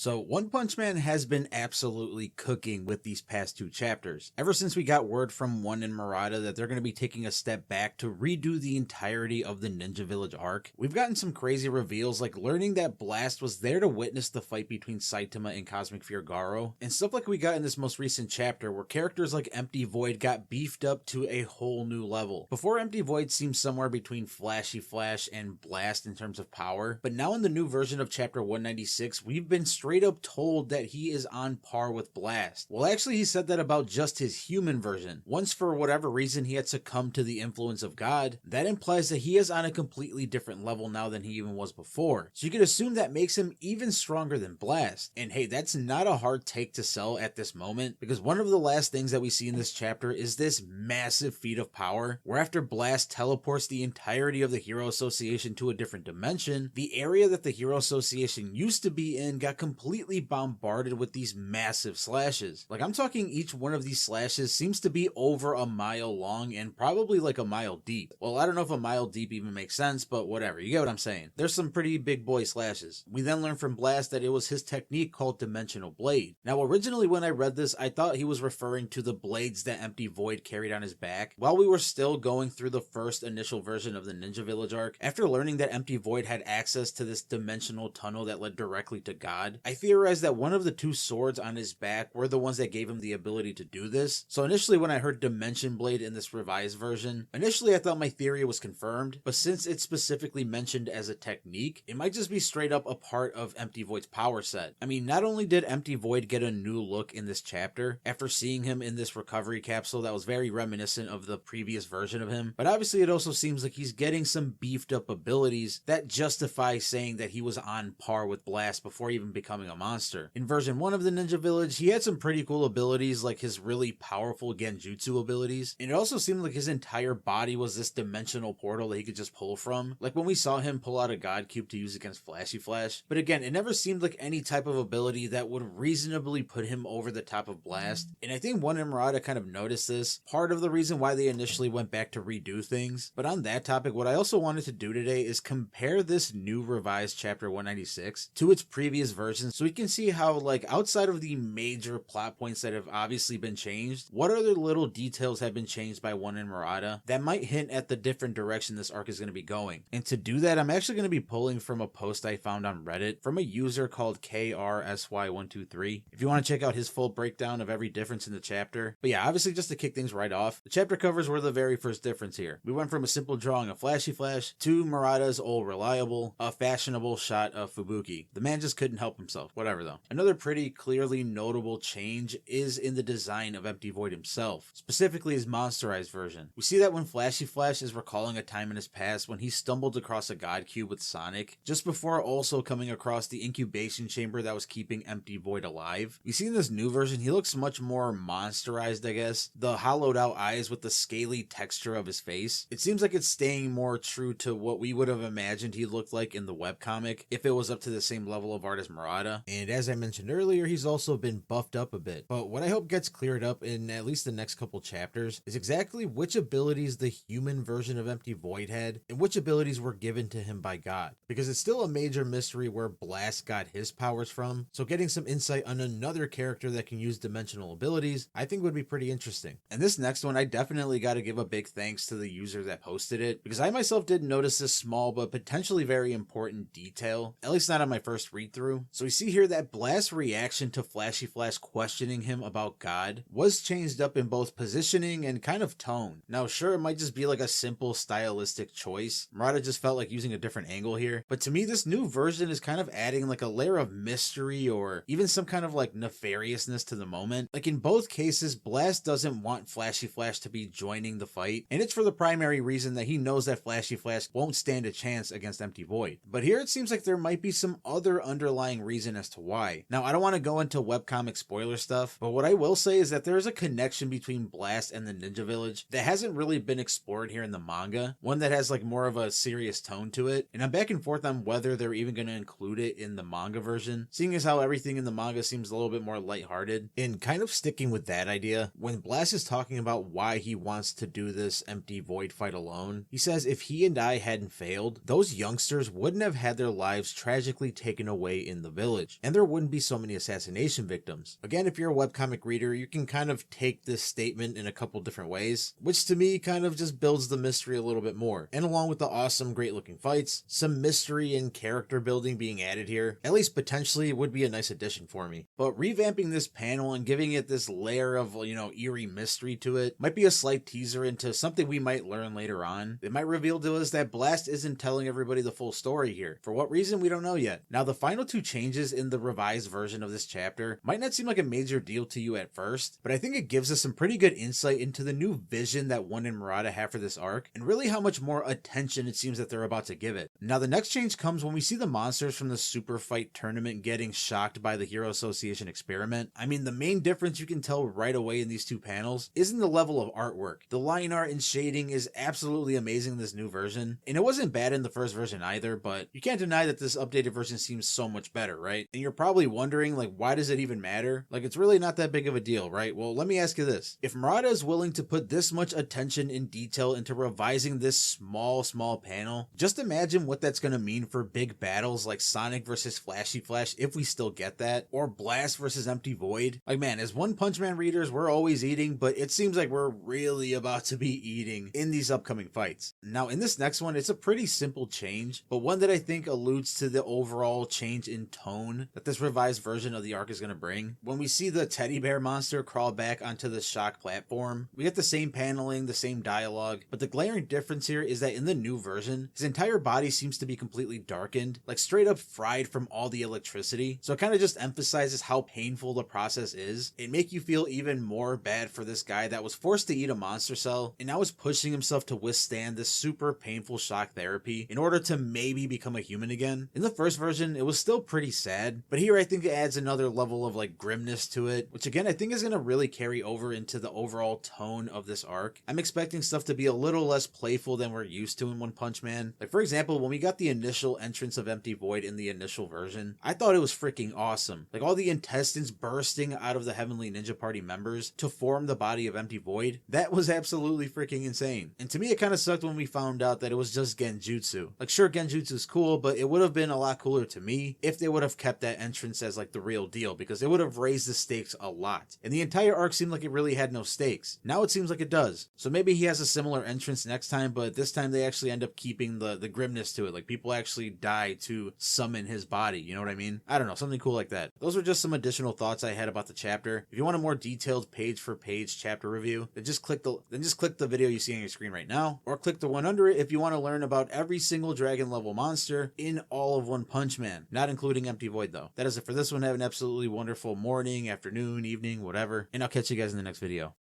So One Punch Man has been absolutely cooking with these past two chapters. Ever since we got word from One and Murata that they're going to be taking a step back to redo the entirety of the Ninja Village arc, we've gotten some crazy reveals like learning that Blast was there to witness the fight between Saitama and Cosmic Fear Garo, and stuff like we got in this most recent chapter where characters like Empty Void got beefed up to a whole new level. Before, Empty Void seemed somewhere between Flashy Flash and Blast in terms of power, but now in the new version of chapter 196, we've been straight up told that he is on par with Blast. Well, actually, he said that about just his human version. Once, for whatever reason, he had succumbed to the influence of God, that implies that he is on a completely different level now than he even was before. So you could assume that makes him even stronger than Blast. And hey, that's not a hard take to sell at this moment, because one of the last things that we see in this chapter is this massive feat of power, where after Blast teleports the entirety of the Hero Association to a different dimension, the area that the Hero Association used to be in got completely bombarded with these massive slashes. Like, I'm talking each one of these slashes seems to be over a mile long and probably like a mile deep. Well, I don't know if a mile deep even makes sense, but whatever, you get what I'm saying. There's some pretty big boy slashes. We then learn from Blast that it was his technique called Dimensional Blade. Now, originally when I read this, I thought he was referring to the blades that Empty Void carried on his back. While we were still going through the first initial version of the Ninja Village arc, after learning that Empty Void had access to this dimensional tunnel that led directly to God, I theorized that one of the two swords on his back were the ones that gave him the ability to do this. So initially when I heard Dimension Blade in this revised version, initially I thought my theory was confirmed, but since it's specifically mentioned as a technique, it might just be straight up a part of Empty Void's power set. I mean, not only did Empty Void get a new look in this chapter, after seeing him in this recovery capsule that was very reminiscent of the previous version of him, but obviously it also seems like he's getting some beefed up abilities that justify saying that he was on par with Blast before even becoming a monster. In version 1 of the Ninja Village, he had some pretty cool abilities like his really powerful Genjutsu abilities, and it also seemed like his entire body was this dimensional portal that he could just pull from, like when we saw him pull out a God Cube to use against Flashy Flash. But again, it never seemed like any type of ability that would reasonably put him over the top of Blast, and I think One and Murata kind of noticed this, part of the reason why they initially went back to redo things. But on that topic, what I also wanted to do today is compare this new revised chapter 196 to its previous version, so we can see how, like, outside of the major plot points that have obviously been changed, what other little details have been changed by One and Murata that might hint at the different direction this arc is going to be going. And to do that, I'm actually going to be pulling from a post I found on Reddit from a user called KRSY123. If you want to check out his full breakdown of every difference in the chapter. But yeah, obviously just to kick things right off, the chapter covers were the very first difference here. We went from a simple drawing of Flashy Flash to Murata's old reliable, a fashionable shot of Fubuki. The man just couldn't help himself. Whatever though. Another pretty clearly notable change is in the design of Empty Void himself, specifically his monsterized version. We see that when Flashy Flash is recalling a time in his past when he stumbled across a God Cube with Sonic, just before also coming across the incubation chamber that was keeping Empty Void alive. We see in this new version, he looks much more monsterized, I guess. The hollowed out eyes with the scaly texture of his face. It seems like it's staying more true to what we would have imagined he looked like in the webcomic if it was up to the same level of art as Murata. And as I mentioned earlier, he's also been buffed up a bit. But what I hope gets cleared up in at least the next couple chapters is exactly which abilities the human version of Empty Void had and which abilities were given to him by God. Because it's still a major mystery where Blast got his powers from, so getting some insight on another character that can use dimensional abilities I think would be pretty interesting. And this next one, I definitely got to give a big thanks to the user that posted it, because I myself didn't notice this small but potentially very important detail, at least not on my first read through. So we see here that Blast's reaction to Flashy Flash questioning him about God was changed up in both positioning and kind of tone. Now sure, it might just be like a simple stylistic choice. Murata just felt like using a different angle here, but to me this new version is kind of adding like a layer of mystery or even some kind of like nefariousness to the moment. Like in both cases, Blast doesn't want Flashy Flash to be joining the fight, and it's for the primary reason that he knows that Flashy Flash won't stand a chance against Empty Void. But here it seems like there might be some other underlying reason as to why. Now I don't want to go into webcomic spoiler stuff, but what I will say is that there is a connection between Blast and the Ninja Village that hasn't really been explored here in the manga, one that has like more of a serious tone to it, and I'm back and forth on whether they're even going to include it in the manga version, seeing as how everything in the manga seems a little bit more lighthearted. And kind of sticking with that idea, when Blast is talking about why he wants to do this Empty Void fight alone, he says if he and I hadn't failed, those youngsters wouldn't have had their lives tragically taken away in the village. village, and there wouldn't be so many assassination victims. Again, if you're a webcomic reader, you can kind of take this statement in a couple different ways, which to me kind of just builds the mystery a little bit more. And along with the awesome, great looking fights, some mystery and character building being added here, at least potentially, would be a nice addition for me. But revamping this panel and giving it this layer of, eerie mystery to it might be a slight teaser into something we might learn later on. It might reveal to us that Blast isn't telling everybody the full story here. For what reason, we don't know yet. Now, the final two changes in the revised version of this chapter might not seem like a major deal to you at first, but I think it gives us some pretty good insight into the new vision that One and Murata have for this arc, and really how much more attention it seems that they're about to give it. Now, the next change comes when we see the monsters from the Super Fight tournament getting shocked by the Hero Association experiment. I mean, the main difference you can tell right away in these two panels is in the level of artwork. The line art and shading is absolutely amazing in this new version, and it wasn't bad in the first version either, but you can't deny that this updated version seems so much better, right? And you're probably wondering, why does it even matter? It's really not that big of a deal, right? Well, let me ask you this. If Murata is willing to put this much attention and detail into revising this small panel, just imagine what that's going to mean for big battles like Sonic versus Flashy Flash, if we still get that, or Blast versus Empty Void. Man, as One Punch Man readers, we're always eating, but it seems like we're really about to be eating in these upcoming fights. Now, in this next one, it's a pretty simple change, but one that I think alludes to the overall change in tone that this revised version of the arc is going to bring. When we see the teddy bear monster crawl back onto the shock platform, we get the same paneling, the same dialogue, but the glaring difference here is that in the new version, his entire body seems to be completely darkened, straight up fried from all the electricity. So it kind of just emphasizes how painful the process is. It make you feel even more bad for this guy that was forced to eat a monster cell and now is pushing himself to withstand this super painful shock therapy in order to maybe become a human again. In the first version, it was still pretty sad, but here I think it adds another level of grimness to it, which again I think is going to really carry over into the overall tone of this arc. I'm expecting stuff to be a little less playful than we're used to in One Punch Man. For example, when we got the initial entrance of Empty Void in the initial version, I thought it was freaking awesome. All the intestines bursting out of the Heavenly Ninja Party members to form the body of Empty Void, that was absolutely freaking insane. And to me, it kind of sucked when we found out that it was just Genjutsu. Sure, Genjutsu's cool, but it would have been a lot cooler to me if they would have kept that entrance as the real deal, because it would have raised the stakes a lot. And the entire arc seemed like it really had no stakes. Now it seems like it does. So maybe he has a similar entrance next time, but this time they actually end up keeping the grimness to it. People actually die to summon his body, you know what I mean? I don't know, something cool like that. Those were just some additional thoughts I had about the chapter. If you want a more detailed page for page chapter review, then just click the video you see on your screen right now, or click the one under it if you want to learn about every single dragon level monster in all of One Punch Man, not including Empty Void though. That is it for this one. Have an absolutely wonderful morning, afternoon, evening, whatever, and I'll catch you guys in the next video.